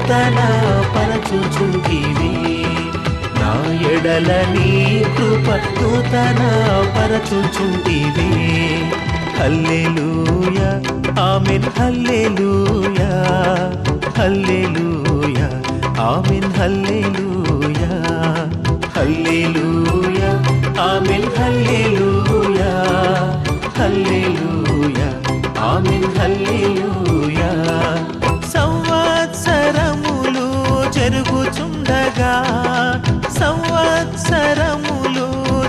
నూతన పరచుచుంటివి నా ఎడల నీ కృప నూతన పరచుచుంటివి హల్లెలూయా ఆమేన్ హల్లెలూయా హల్లెలూయా ఆమేన్ హల్లెలూయా హల్లెలూయా ఆమేన్ హల్లెలూయా హల్లెలూయా ఆమేన్ హల్లెలూయా సంవత్సరములు జరుగుచుండగా సంవత్సరములు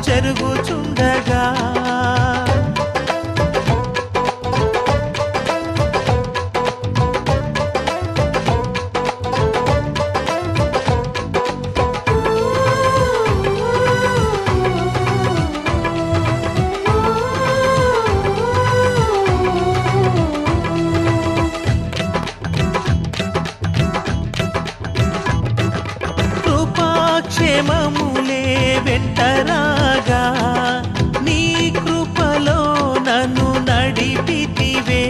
జరుగుచుండగా క్షేమములే వెంటరాగా నీ కృపలో నన్ను నడిపితివే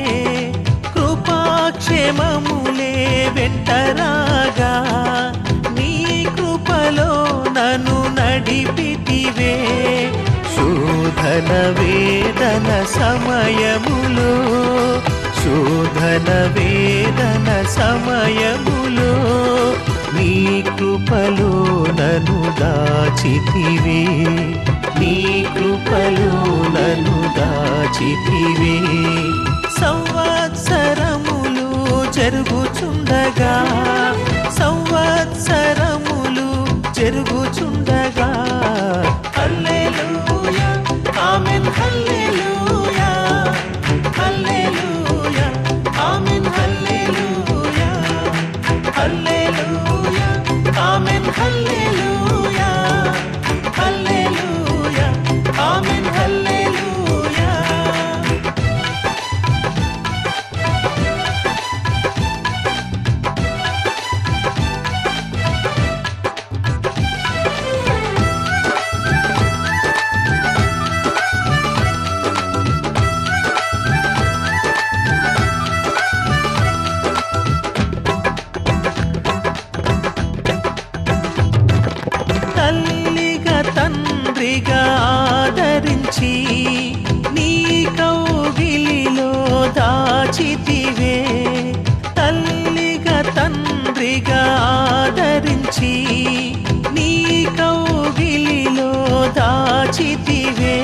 కృపాక్షేమములే వెంటరాగా నీ కృపలో నన్ను నడిపితివే శోధన వేదన సమయములో శోధన వేదన సమయములో నీ కృపలో నన్ను దాచితివే నీ కృపలో నన్ను దాచితివే సంవత్సరములు జరుగుచుండగా సంవత్సరములు జరుగుచుండగా హల్లెలూయా ఆమేన్ హల్లెలూయా హల్లెలూయా ఆమేన్ హల్లెలూయా హల్లెలూయా ఆమేన్ హల్లెలూయా హల్లెలూయా ఆమేన్ హల్లెలూయా తల్లిగా తండ్రిగా ఆదరించి నీ కౌగిలిలో దాచితివే తల్లిగా తండ్రిగా ఆదరించి నీ కౌగిలిలో దాచితివే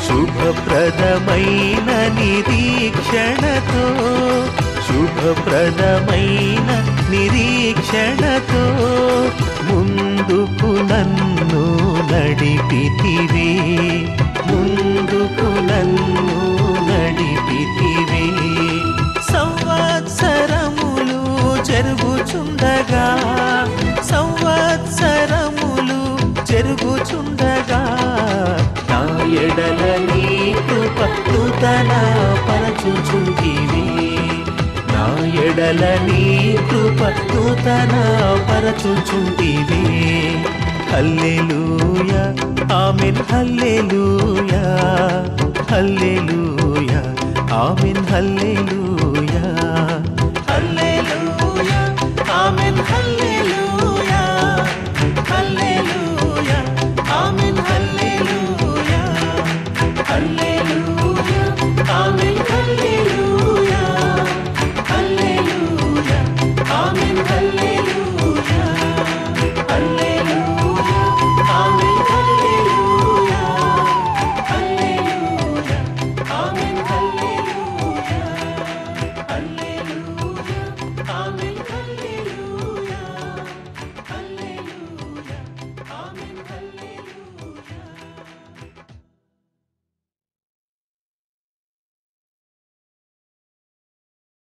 శుభప్రదమైన నిరీక్షణతో శుభప్రదమైన నిరీక్షణతో ముందుకు నన్ను నడిపితివే ముందుకు నన్ను నడిపితివే సంవత్సరములు జరుగుచుండగా సంవత్సరములు జరుగుచుండగా నా ఎడల నీ కృప నూతన పరచుచుంటివి నా ఎడల నీ కృప నూతన పరచుచుంటివి హల్లెలూయా ఆమేన్ హల్లెలూయా హల్లెలూయా ఆమేన్ హల్లెలూయా